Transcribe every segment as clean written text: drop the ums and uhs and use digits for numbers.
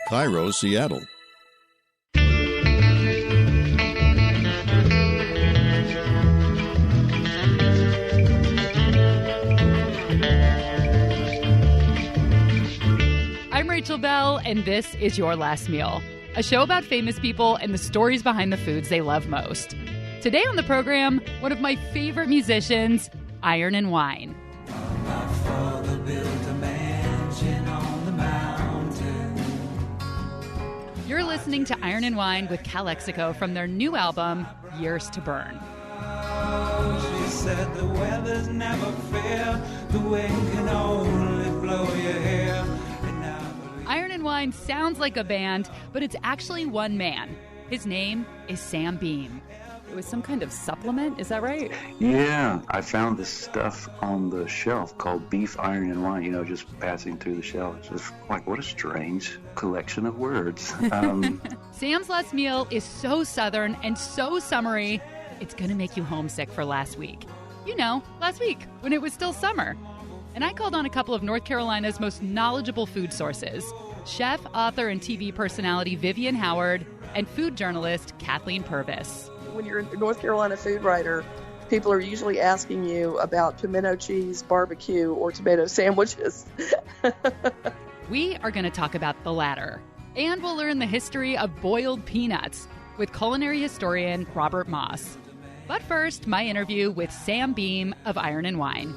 Cairo, Seattle. I'm Rachel Bell, and this is Your Last Meal, a show about famous people and the stories behind the foods they love most. Today on the program, one of my favorite musicians, Iron and Wine. My father built a mansion on the mountain. You're listening to Iron and Wine with Calexico from their new album, Years to Burn. She said the weather's never fair, the wind can only blow your hair. Iron and Wine sounds like a band, but it's actually one man. His name is Sam Beam. It was some kind of supplement, is that right? Yeah, I found this stuff on the shelf called Beef, Iron, and Wine, just passing through the shelf. It's just like, what a strange collection of words. Sam's last meal is so southern and so summery, it's going to make you homesick for last week. Last week, when it was still summer. And I called on a couple of North Carolina's most knowledgeable food sources, chef, author, and TV personality Vivian Howard, and food journalist Kathleen Purvis. When you're a North Carolina food writer, people are usually asking you about pimento cheese, barbecue, or tomato sandwiches. We are going to talk about the latter. And we'll learn the history of boiled peanuts with culinary historian Robert Moss. But first, my interview with Sam Beam of Iron and Wine.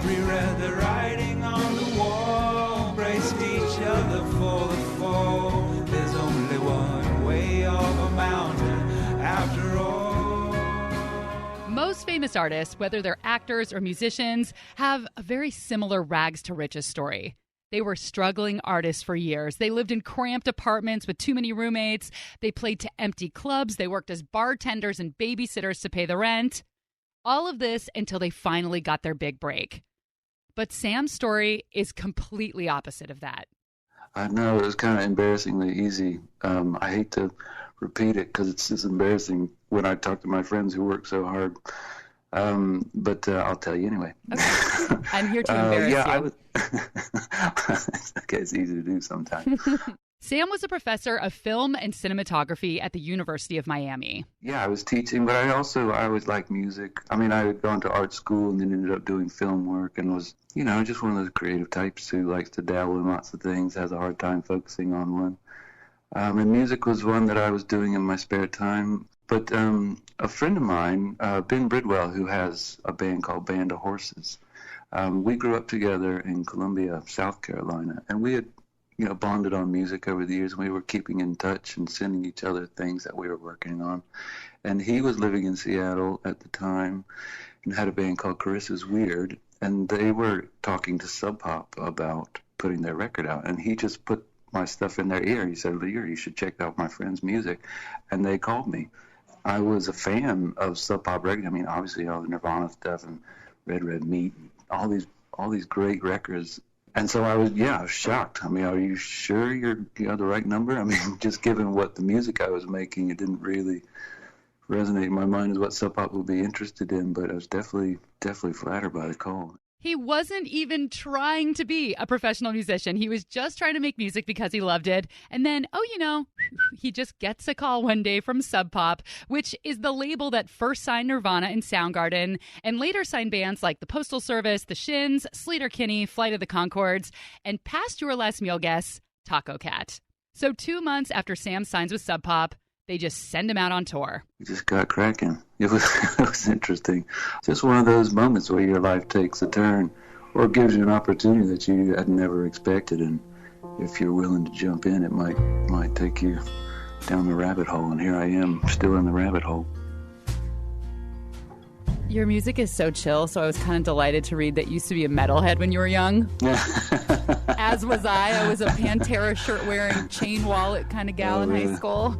Reread the writing on the wall, braced each other for the fall. There's only one way off a mountain after all. Most famous artists, whether they're actors or musicians, have a very similar rags to riches story. They were struggling artists for years. They lived in cramped apartments with too many roommates. They played to empty clubs. They worked as bartenders and babysitters to pay the rent. All of this until they finally got their big break. But Sam's story is completely opposite of that. I know, it was kind of embarrassingly easy. I hate to repeat it because it's just embarrassing when I talk to my friends who work so hard. But I'll tell you anyway. Okay. I'm here to embarrass you. I was. Okay, it's easy to do sometimes. Sam was a professor of film and cinematography at the University of Miami. Yeah, I was teaching, but I always liked music. I mean, I had gone to art school and then ended up doing film work and was, just one of those creative types who likes to dabble in lots of things, has a hard time focusing on one. And music was one that I was doing in my spare time. But a friend of mine, Ben Bridwell, who has a band called Band of Horses, we grew up together in Columbia, South Carolina, and we had bonded on music over the years. We were keeping in touch and sending each other things that we were working on. And he was living in Seattle at the time and had a band called Carissa's Weird, and they were talking to Sub Pop about putting their record out. And he just put my stuff in their ear. He said, "Lear, you should check out my friend's music." And they called me. I was a fan of Sub Pop records. I mean, obviously all the Nirvana stuff and Red Red Meat, and all these great records. And so I was shocked. I mean, are you sure you have the right number? I mean, just given what the music I was making, it didn't really resonate in my mind as what Sub Pop would be interested in, but I was definitely flattered by the call. He wasn't even trying to be a professional musician. He was just trying to make music because he loved it. And then, he just gets a call one day from Sub Pop, which is the label that first signed Nirvana and Soundgarden, and later signed bands like the Postal Service, the Shins, Sleater-Kinney, Flight of the Conchords, and past Your Last Meal guests, Taco Cat. So 2 months after Sam signs with Sub Pop, they just send him out on tour. We just got cracking. It was interesting. Just one of those moments where your life takes a turn or gives you an opportunity that you had never expected. And if you're willing to jump in, it might take you down the rabbit hole. And here I am, still in the rabbit hole. Your music is so chill, so I was kind of delighted to read that you used to be a metalhead when you were young. As was I. I was a Pantera shirt-wearing, chain wallet kind of gal in high school.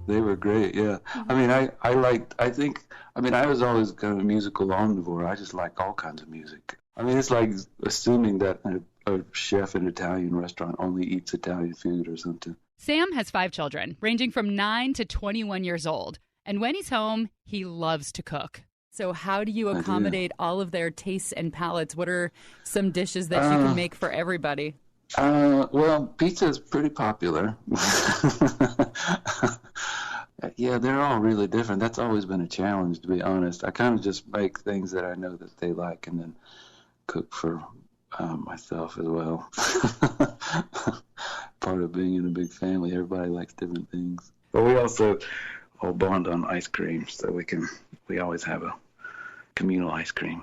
They were great, yeah. I mean, I was always kind of a musical omnivore. I just like all kinds of music. I mean, it's like assuming that a chef in an Italian restaurant only eats Italian food or something. Sam has 5 children, ranging from 9 to 21 years old. And when he's home, he loves to cook. So how do you accommodate all of their tastes and palates? What are some dishes that you can make for everybody? Well, pizza is pretty popular. Yeah, they're all really different. That's always been a challenge, to be honest. I kind of just make things that I know that they like and then cook for myself as well. Part of being in a big family, everybody likes different things. But we also all bond on ice cream, so we always have a communal ice cream.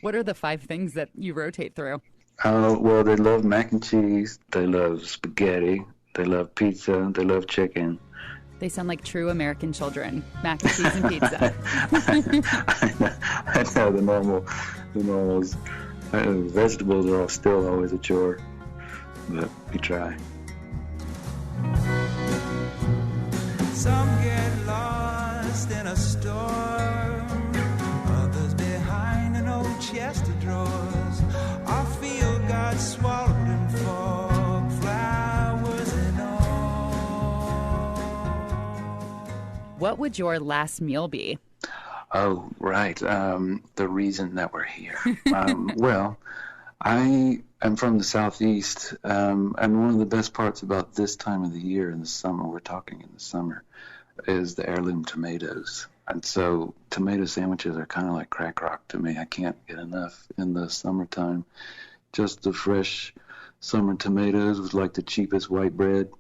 What are the 5 things that you rotate through? Well, they love mac and cheese, they love spaghetti, they love pizza, they love chicken. They sound like true American children. Mac and cheese and pizza. I know the normals. Vegetables are still always a chore, but we try. Some get lost in a storm, others behind an old chest of drawers. I feel God swallowed in fog, flowers and all. What would your last meal be? Oh, right. The reason that we're here. Well, I am from the Southeast, and one of the best parts about this time of the year in the summer, we're talking in the summer, is the heirloom tomatoes. And so tomato sandwiches are kind of like crack rock to me. I can't get enough in the summertime. Just the fresh summer tomatoes with like the cheapest white bread,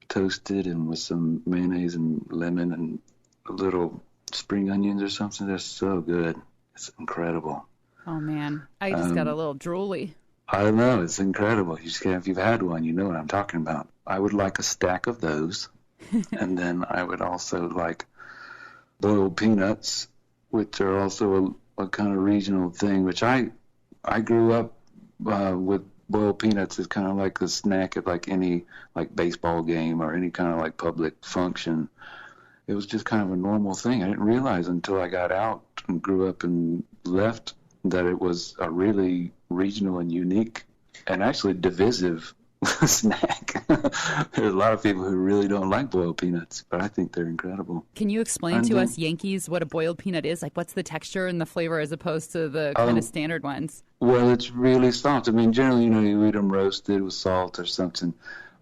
toasted and with some mayonnaise and lemon and a little spring onions or something. They're so good. It's incredible. Oh, man. I just got a little drooly. I know. It's incredible. You just can't, if you've had one, you know what I'm talking about. I would like a stack of those. And then I would also like boiled peanuts, which are also a kind of regional thing, which I grew up with boiled peanuts as kind of like a snack at like any like baseball game or any kind of like public function. It was just kind of a normal thing. I didn't realize until I got out and grew up and left that it was a really regional and unique and actually divisive snack. There's a lot of people who really don't like boiled peanuts, but I think they're incredible. Can you explain to us Yankees what a boiled peanut is? Like, what's the texture and the flavor as opposed to the kind of standard ones? Well, it's really soft. I mean, generally, you eat them roasted with salt or something.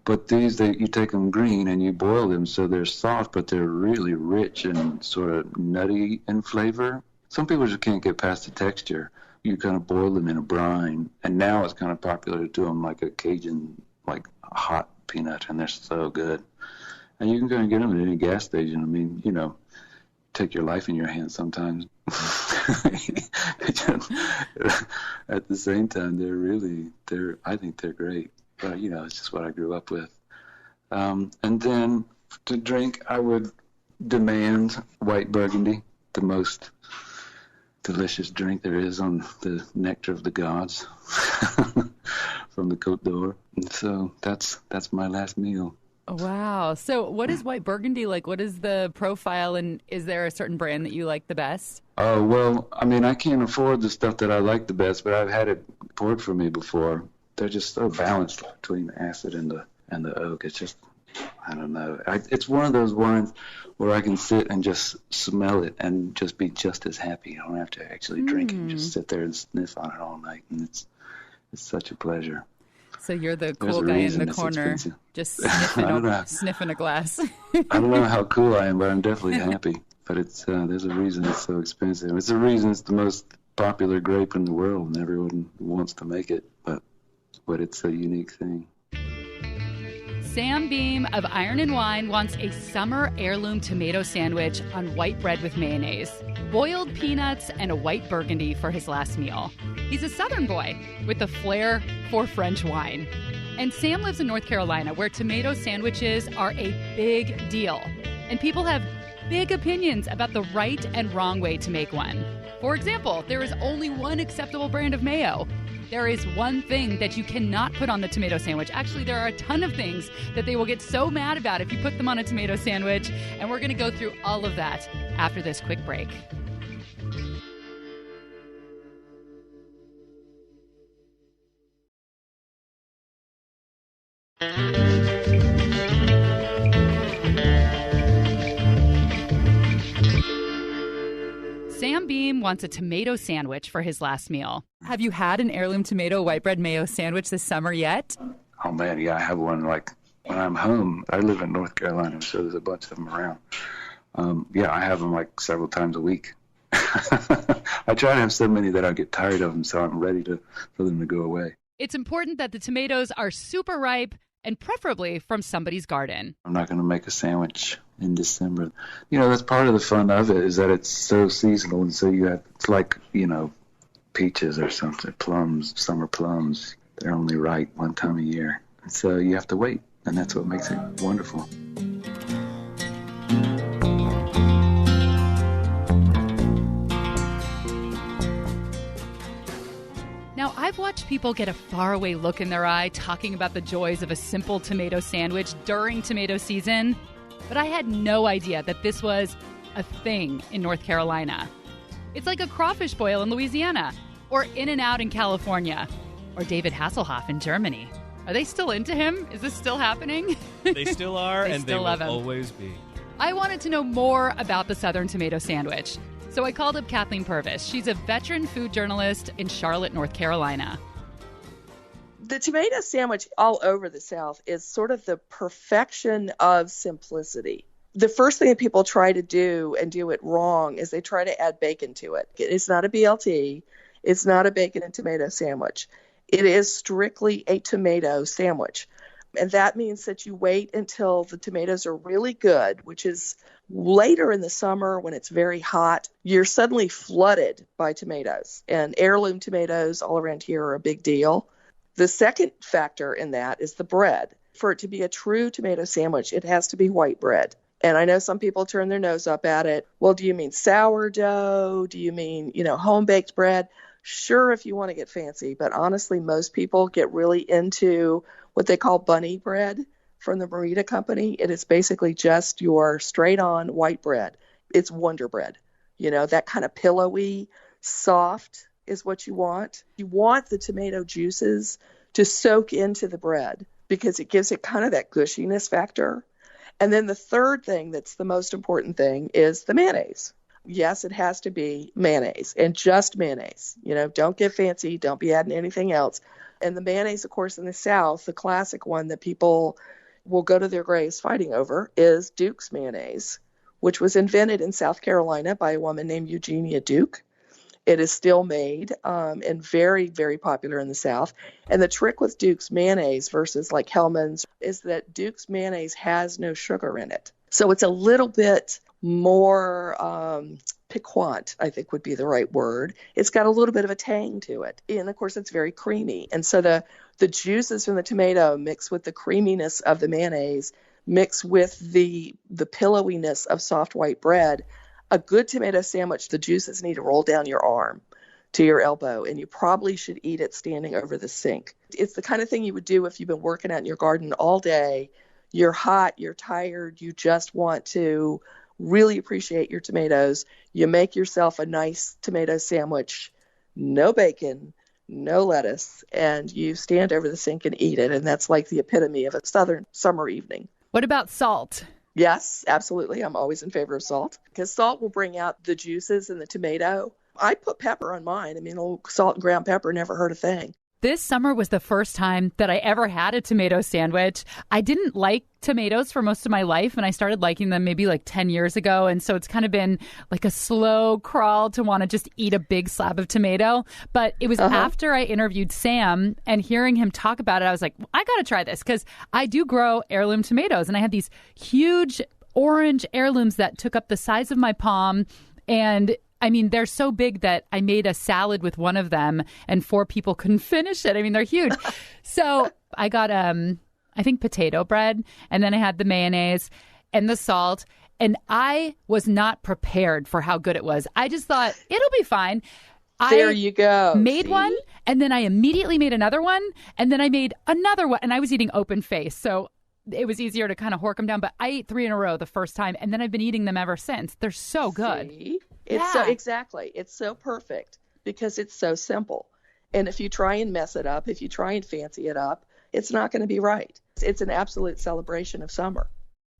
But these, you take them green and you boil them so they're soft, but they're really rich and sort of nutty in flavor. Some people just can't get past the texture. You kind of boil them in a brine, and now it's kind of popular to do them like a Cajun, like a hot peanut, and they're so good. And you can go and get them at any gas station. I mean, take your life in your hands sometimes. At the same time, I think they're great. But, it's just what I grew up with. And then to drink, I would demand white Burgundy, the most delicious drink there is on the nectar of the gods from the Côte d'Or. And so that's my last meal. Wow. So what is white Burgundy like? What is the profile, and is there a certain brand that you like the best? Oh, well, I mean, I can't afford the stuff that I like the best, but I've had it poured for me before. They're just so balanced between the acid and the oak. It's just, I don't know. It's one of those wines where I can sit and just smell it and just be just as happy. I don't have to actually drink it. Just sit there and sniff on it all night, and it's such a pleasure. So you're the cool guy in the corner, just sniffing a glass. I don't know how cool I am, but I'm definitely happy. But it's there's a reason it's so expensive. It's a reason it's the most popular grape in the world, and everyone wants to make it. But it's a unique thing. Sam Beam of Iron and Wine wants a summer heirloom tomato sandwich on white bread with mayonnaise, boiled peanuts, and a white Burgundy for his last meal. He's a Southern boy with a flair for French wine. And Sam lives in North Carolina, where tomato sandwiches are a big deal. And people have big opinions about the right and wrong way to make one. For example, there is only one acceptable brand of mayo. There is one thing that you cannot put on the tomato sandwich. Actually, there are a ton of things that they will get so mad about if you put them on a tomato sandwich. And we're going to go through all of that after this quick break. Sam Beam wants a tomato sandwich for his last meal. Have you had an heirloom tomato white bread mayo sandwich this summer yet? Oh man, yeah, I have one like when I'm home. I live in North Carolina, so there's a bunch of them around. Yeah, I have them like several times a week. I try to have so many that I get tired of them, so I'm ready for them to go away. It's important that the tomatoes are super ripe and preferably from somebody's garden. I'm not going to make a sandwich in December. You know, that's part of the fun of it, is that it's so seasonal, and so it's like, you know, peaches or something, plums, summer plums. They're only ripe one time a year. And so you have to wait, and that's what makes it wonderful. Now, I've watched people get a faraway look in their eye talking about the joys of a simple tomato sandwich during tomato season, but I had no idea that this was a thing in North Carolina. It's like a crawfish boil in Louisiana, or In-N-Out in California, or David Hasselhoff in Germany. Are they still into him? Is this still happening? They still are, and they will love him. always be. I wanted to know more about the Southern tomato sandwich. So I called up Kathleen Purvis. She's a veteran food journalist in Charlotte, North Carolina. The tomato sandwich all over the South is sort of the perfection of simplicity. The first thing that people try to do and do it wrong is they try to add bacon to it. It's not a BLT. It's not a bacon and tomato sandwich. It is strictly a tomato sandwich. And that means that you wait until the tomatoes are really good, which is later in the summer when it's very hot. You're suddenly flooded by tomatoes. And heirloom tomatoes all around here are a big deal. The second factor in that is the bread. For it to be a true tomato sandwich, it has to be white bread. And I know some people turn their nose up at it. Well, do you mean sourdough? Do you mean, home-baked bread? Sure, if you want to get fancy. But honestly, most people get really into what they call bunny bread from the Merita Company. It is basically just your straight-on white bread. It's Wonder Bread. That kind of pillowy, soft is what you want. You want the tomato juices to soak into the bread because it gives it kind of that gushiness factor. And then the third thing that's the most important thing is the mayonnaise. Yes, it has to be mayonnaise and just mayonnaise. Don't get fancy. Don't be adding anything else. And the mayonnaise, of course, in the South, the classic one that people will go to their graves fighting over is Duke's mayonnaise, which was invented in South Carolina by a woman named Eugenia Duke. It is still made and very, very popular in the South. And the trick with Duke's mayonnaise versus like Hellmann's is that Duke's mayonnaise has no sugar in it. So it's a little bit more piquant, I think would be the right word. It's got a little bit of a tang to it. And of course, it's very creamy. And so the juices from the tomato mix with the creaminess of the mayonnaise, mix with the pillowiness of soft white bread. A good tomato sandwich, the juices need to roll down your arm to your elbow, and you probably should eat it standing over the sink. It's the kind of thing you would do if you've been working out in your garden all day. You're hot, you're tired, you just want to really appreciate your tomatoes. You make yourself a nice tomato sandwich, no bacon, no lettuce, and you stand over the sink and eat it. And that's like the epitome of a Southern summer evening. What about salt? Yes, absolutely. I'm always in favor of salt because salt will bring out the juices in the tomato. I put pepper on mine. Salt and ground pepper, never hurt a thing. This summer was the first time that I ever had a tomato sandwich. I didn't like tomatoes for most of my life, and I started liking them maybe like 10 years ago. And so it's kind of been like a slow crawl to want to just eat a big slab of tomato. But it was after I interviewed Sam and hearing him talk about it, I was like, I got to try this because I do grow heirloom tomatoes. And I had these huge orange heirlooms that took up the size of my palm. And they're so big that I made a salad with one of them and 4 people couldn't finish it. They're huge. So I got, I think, potato bread, and then I had the mayonnaise and the salt, and I was not prepared for how good it was. I just thought, it'll be fine. There you go. Made one, and then I immediately made another one, and then I made another one, and I was eating open face. So it was easier to kind of hork them down. But I ate 3 in a row the first time, and then I've been eating them ever since. They're so good. See? Exactly. It's so perfect because it's so simple. And if you try and mess it up, if you try and fancy it up, it's not going to be right. It's an absolute celebration of summer.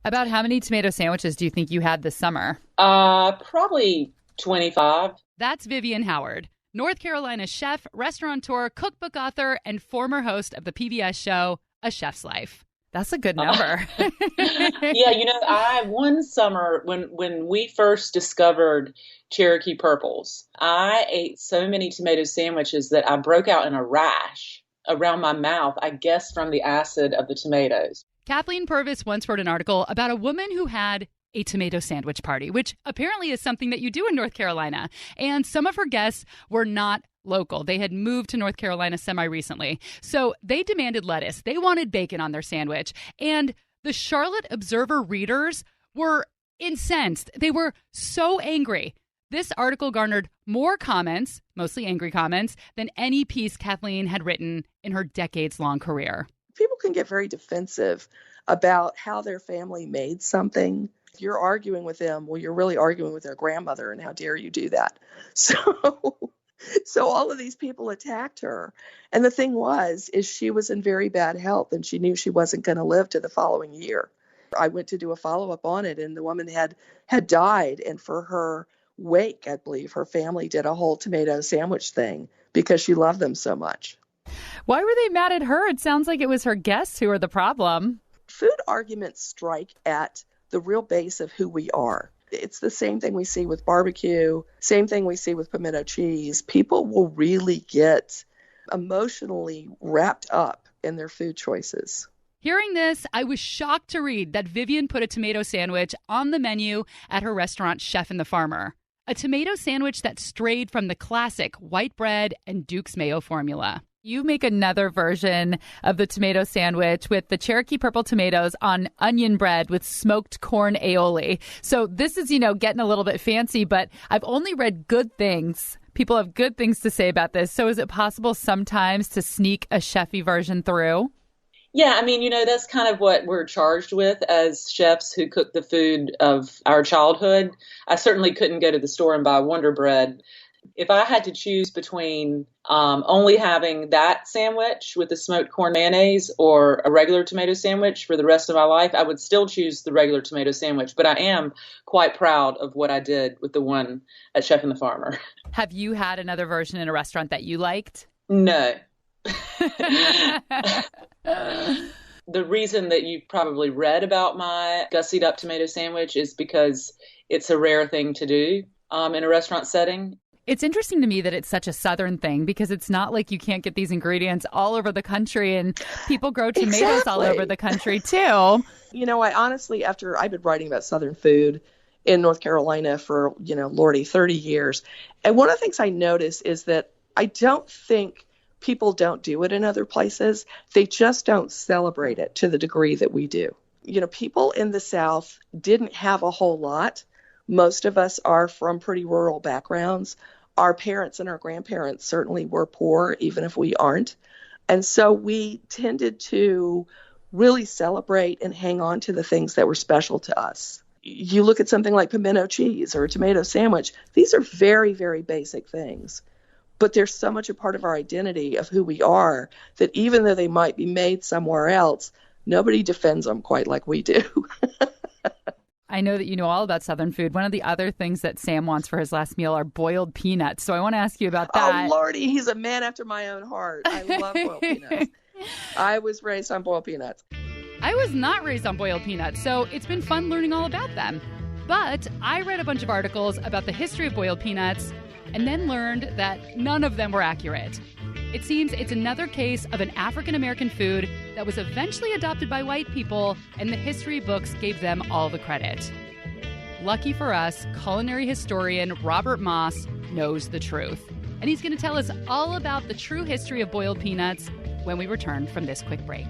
About how many tomato sandwiches do you think you had this summer? Probably 25. That's Vivian Howard, North Carolina chef, restaurateur, cookbook author, and former host of the PBS show a chef's life. That's a good number. Yeah, one summer when we first discovered Cherokee purples, I ate so many tomato sandwiches that I broke out in a rash around my mouth, I guess from the acid of the tomatoes. Kathleen Purvis once wrote an article about a woman who had a tomato sandwich party, which apparently is something that you do in North Carolina. And some of her guests were not local. They had moved to North Carolina semi-recently. So they demanded lettuce. They wanted bacon on their sandwich. And the Charlotte Observer readers were incensed. They were so angry. This article garnered more comments, mostly angry comments, than any piece Kathleen had written in her decades-long career. People can get very defensive about how their family made something. If you're arguing with them, well, you're really arguing with their grandmother, and how dare you do that? So all of these people attacked her. And the thing is she was in very bad health, and she knew she wasn't going to live to the following year. I went to do a follow-up on it, and the woman had died. And for her wake, I believe, her family did a whole tomato sandwich thing because she loved them so much. Why were they mad at her? It sounds like it was her guests who were the problem. Food arguments strike at the real base of who we are. It's the same thing we see with barbecue, same thing we see with pimento cheese. People will really get emotionally wrapped up in their food choices. Hearing this, I was shocked to read that Vivian put a tomato sandwich on the menu at her restaurant Chef and the Farmer. A tomato sandwich that strayed from the classic white bread and Duke's mayo formula. You make another version of the tomato sandwich with the Cherokee purple tomatoes on onion bread with smoked corn aioli. So this is, getting a little bit fancy, but I've only read good things. People have good things to say about this. So is it possible sometimes to sneak a chefy version through? Yeah, that's kind of what we're charged with as chefs who cook the food of our childhood. I certainly couldn't go to the store and buy Wonder Bread. If I had to choose between only having that sandwich with the smoked corn mayonnaise or a regular tomato sandwich for the rest of my life, I would still choose the regular tomato sandwich. But I am quite proud of what I did with the one at Chef and the Farmer. Have you had another version in a restaurant that you liked? No. The reason that you probably read about my gussied up tomato sandwich is because it's a rare thing to do in a restaurant setting. It's interesting to me that it's such a Southern thing because it's not like you can't get these ingredients all over the country, and people grow tomatoes all over the country too. I honestly, after I've been writing about Southern food in North Carolina for, Lordy, 30 years. And one of the things I notice is that I don't think people don't do it in other places. They just don't celebrate it to the degree that we do. People in the South didn't have a whole lot. Most of us are from pretty rural backgrounds. Our parents and our grandparents certainly were poor, even if we aren't. And so we tended to really celebrate and hang on to the things that were special to us. You look at something like pimento cheese or a tomato sandwich. These are very, very basic things. But they're so much a part of our identity of who we are that even though they might be made somewhere else, nobody defends them quite like we do. I know that you know all about Southern food. One of the other things that Sam wants for his last meal are boiled peanuts. So I want to ask you about that. Oh, Lordy, he's a man after my own heart. I love boiled peanuts. I was raised on boiled peanuts. I was not raised on boiled peanuts, so it's been fun learning all about them. But I read a bunch of articles about the history of boiled peanuts and then learned that none of them were accurate. It seems it's another case of an African-American food that was eventually adopted by white people, and the history books gave them all the credit. Lucky for us, culinary historian Robert Moss knows the truth. And he's going to tell us all about the true history of boiled peanuts when we return from this quick break.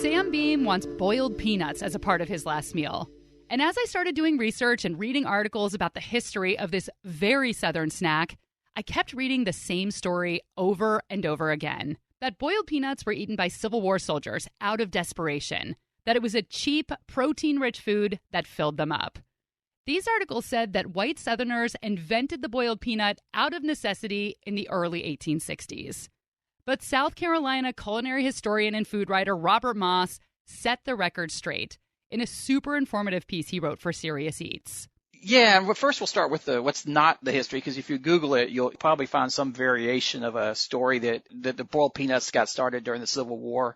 Sam Beam wants boiled peanuts as a part of his last meal. And as I started doing research and reading articles about the history of this very Southern snack, I kept reading the same story over and over again. That boiled peanuts were eaten by Civil War soldiers out of desperation. That it was a cheap, protein-rich food that filled them up. These articles said that white Southerners invented the boiled peanut out of necessity in the early 1860s. But South Carolina culinary historian and food writer Robert Moss set the record straight in a super informative piece he wrote for Serious Eats. Yeah, well, first we'll start with what's not the history, because if you Google it, you'll probably find some variation of a story that the boiled peanuts got started during the Civil War.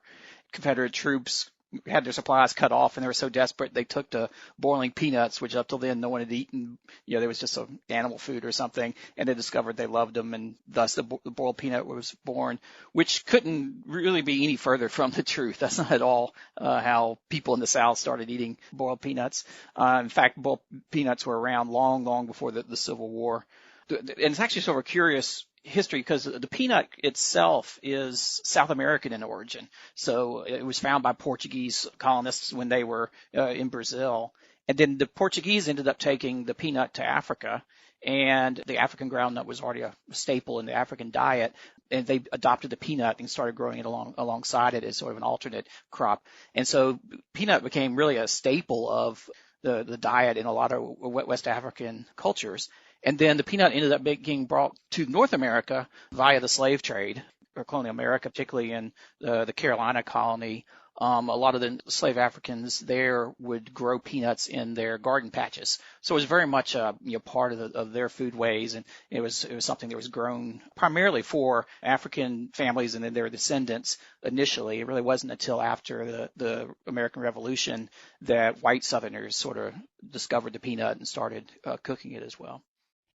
Confederate troops had their supplies cut off, and they were so desperate they took to boiling peanuts, which up till then no one had eaten. There was just some animal food or something, and they discovered they loved them, and thus the boiled peanut was born, which couldn't really be any further from the truth. That's not at all how people in the South started eating boiled peanuts. In fact, boiled peanuts were around long, long before the Civil War. And it's actually sort of a curious history because the peanut itself is South American in origin. So it was found by Portuguese colonists when they were in Brazil. And then the Portuguese ended up taking the peanut to Africa, and the African groundnut was already a staple in the African diet. And they adopted the peanut and started growing it alongside it as sort of an alternate crop. And so peanut became really a staple of the diet in a lot of West African cultures. And then the peanut ended up being brought to North America via the slave trade, or colonial America, particularly in the Carolina colony. A lot of the slave Africans there would grow peanuts in their garden patches. So it was very much part of their foodways, and it was something that was grown primarily for African families and then their descendants initially. It really wasn't until after the American Revolution that white Southerners sort of discovered the peanut and started cooking it as well.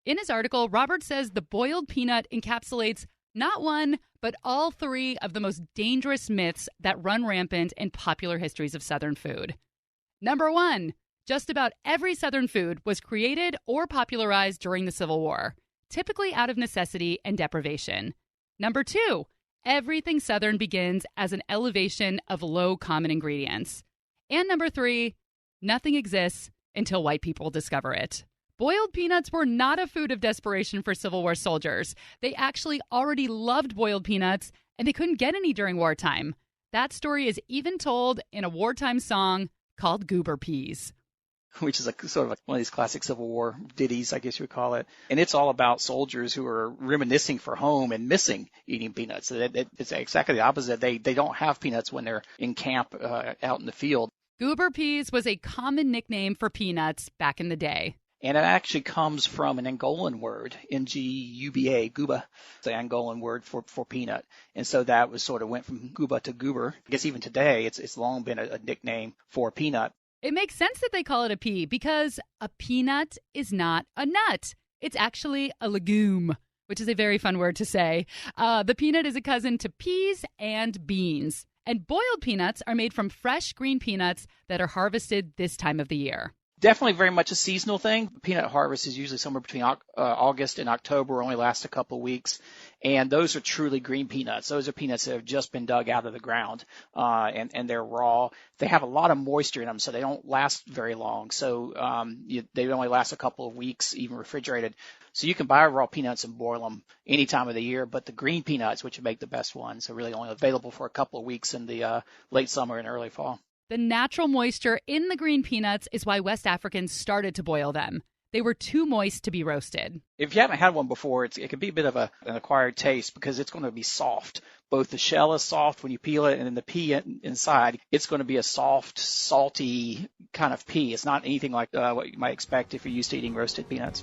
In his article, Robert says the boiled peanut encapsulates not one, but all three of the most dangerous myths that run rampant in popular histories of Southern food. Number one, just about every Southern food was created or popularized during the Civil War, typically out of necessity and deprivation. Number two, everything Southern begins as an elevation of low common ingredients. And number three, nothing exists until white people discover it. Boiled peanuts were not a food of desperation for Civil War soldiers. They actually already loved boiled peanuts, and they couldn't get any during wartime. That story is even told in a wartime song called Goober Peas. Which is one of these classic Civil War ditties, I guess you would call it. And it's all about soldiers who are reminiscing for home and missing eating peanuts. It's exactly the opposite. They don't have peanuts when they're in camp out in the field. Goober peas was a common nickname for peanuts back in the day. And it actually comes from an Angolan word, Nguba, Guba. It's the Angolan word for peanut. And so that was sort of went from Guba to goober. I guess even today, it's long been a nickname for peanut. It makes sense that they call it a pea because a peanut is not a nut. It's actually a legume, which is a very fun word to say. The peanut is a cousin to peas and beans. And boiled peanuts are made from fresh green peanuts that are harvested this time of the year. Definitely very much a seasonal thing. Peanut harvest is usually somewhere between August and October, only lasts a couple of weeks. And those are truly green peanuts. Those are peanuts that have just been dug out of the ground, and they're raw. They have a lot of moisture in them, so they don't last very long. So they only last a couple of weeks, even refrigerated. So you can buy raw peanuts and boil them any time of the year, but the green peanuts, which would make the best ones, are really only available for a couple of weeks in the late summer and early fall. The natural moisture in the green peanuts is why West Africans started to boil them. They were too moist to be roasted. If you haven't had one before, it can be a bit of an acquired taste because it's going to be soft. Both the shell is soft when you peel it, and then the pea inside, it's going to be a soft, salty kind of pea. It's not anything like what you might expect if you're used to eating roasted peanuts.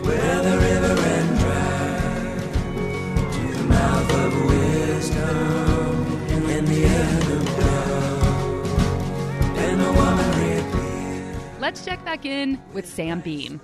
Where the river ran dry to the mouth of wisdom and the end of love, and the woman reappeared. Let's check back in with Sam Beam.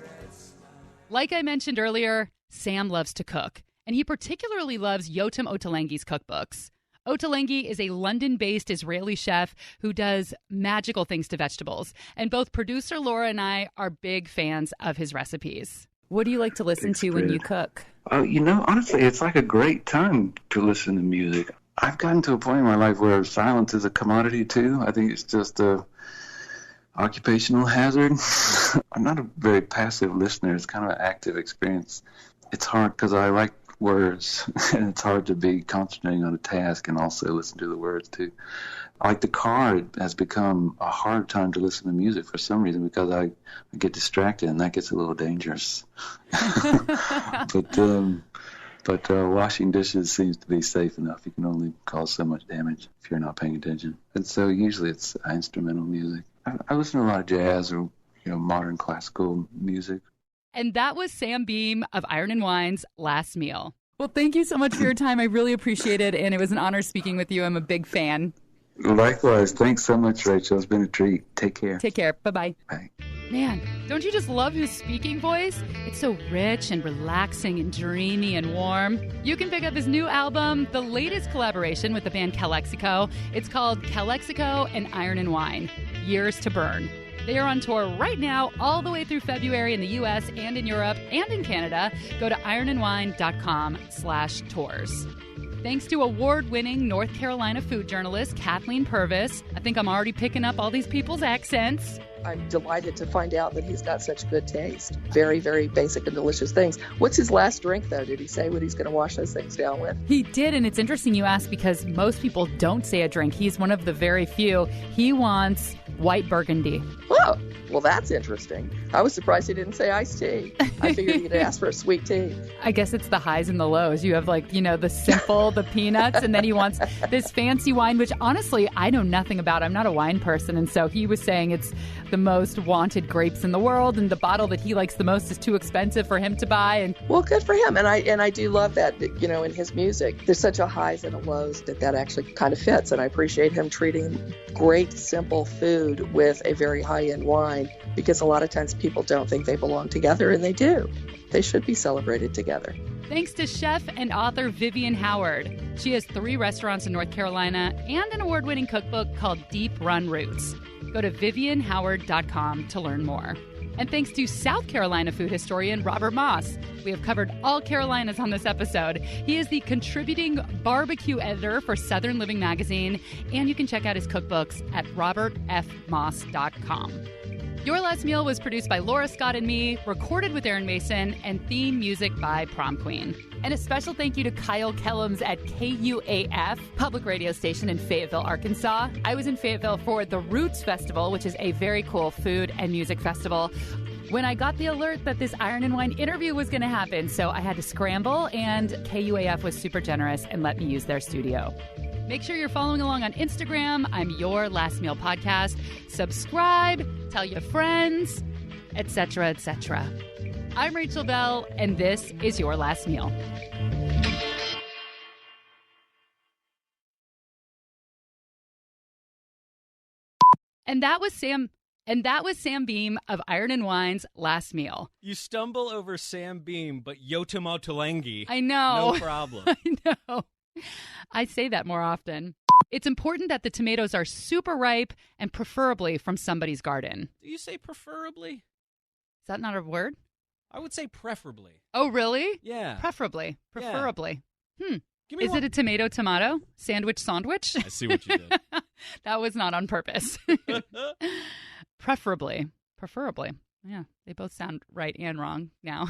Like I mentioned earlier, Sam loves to cook, and he particularly loves Yotam Ottolenghi's cookbooks. Ottolenghi is a London-based Israeli chef who does magical things to vegetables, and both producer Laura and I are big fans of his recipes. What do you like to listen to when you cook? Honestly, it's like a great time to listen to music. I've gotten to a point in my life where silence is a commodity, too. I think it's just a occupational hazard. I'm not a very passive listener. It's kind of an active experience. It's hard because I like words, and it's hard to be concentrating on a task and also listen to the words, too. Like the car has become a hard time to listen to music for some reason because I get distracted, and that gets a little dangerous. But washing dishes seems to be safe enough. You can only cause so much damage if you're not paying attention. And so usually it's instrumental music. I listen to a lot of jazz or modern classical music. And that was Sam Beam of Iron and Wine's Last Meal. Well, thank you so much for your time. I really appreciate it, and it was an honor speaking with you. I'm a big fan. Likewise. Thanks so much, Rachel. It's been a treat. Take care. Take care. Bye-bye. Bye. Man, don't you just love his speaking voice? It's so rich and relaxing and dreamy and warm. You can pick up his new album, the latest collaboration with the band Calexico. It's called Calexico and Iron and Wine, Years to Burn. They are on tour right now all the way through February in the U.S. and in Europe and in Canada. Go to ironandwine.com/tours. Thanks to award-winning North Carolina food journalist Kathleen Purvis. I think I'm already picking up all these people's accents. I'm delighted to find out that he's got such good taste. Very, very basic and delicious things. What's his last drink, though? Did he say what he's going to wash those things down with? He did, and it's interesting you ask because most people don't say a drink. He's one of the very few. He wants white Burgundy. Oh, well, that's interesting. I was surprised he didn't say iced tea. I figured he'd ask for a sweet tea. I guess it's the highs and the lows. You have the simple, the peanuts, and then he wants this fancy wine, which honestly, I know nothing about. I'm not a wine person, and so he was saying it's the most wanted grapes in the world, and the bottle that he likes the most is too expensive for him to buy. And well, good for him. And I do love that, in his music, there's such a highs and a lows that actually kind of fits. And I appreciate him treating great, simple food with a very high-end wine, because a lot of times people don't think they belong together, and they do. They should be celebrated together. Thanks to chef and author Vivian Howard. She has 3 restaurants in North Carolina and an award-winning cookbook called Deep Run Roots. Go to vivianhoward.com to learn more. And thanks to South Carolina food historian Robert Moss. We have covered all Carolinas on this episode. He is the contributing barbecue editor for Southern Living magazine, and you can check out his cookbooks at robertfmoss.com. Your Last Meal was produced by Laura Scott and me, recorded with Aaron Mason, and theme music by Prom Queen. And a special thank you to Kyle Kellums at KUAF, public radio station in Fayetteville, Arkansas. I was in Fayetteville for the Roots Festival, which is a very cool food and music festival, when I got the alert that this Iron and Wine interview was going to happen. So I had to scramble, and KUAF was super generous and let me use their studio. Make sure you're following along on Instagram. I'm Your Last Meal Podcast. Subscribe, tell your friends, etc., etc. I'm Rachel Bell, and this is Your Last Meal. And that was Sam Beam of Iron and Wine's Last Meal. You stumble over Sam Beam, but Yotamo Talengi. I know. No problem. I know. I say that more often. It's important that the tomatoes are super ripe and preferably from somebody's garden. Do you say preferably? Is that not a word? I would say preferably. Oh, really? Yeah. Preferably. Preferably. Yeah. Is it a tomato? Sandwich? I see what you did. That was not on purpose. Preferably. Yeah, they both sound right and wrong now.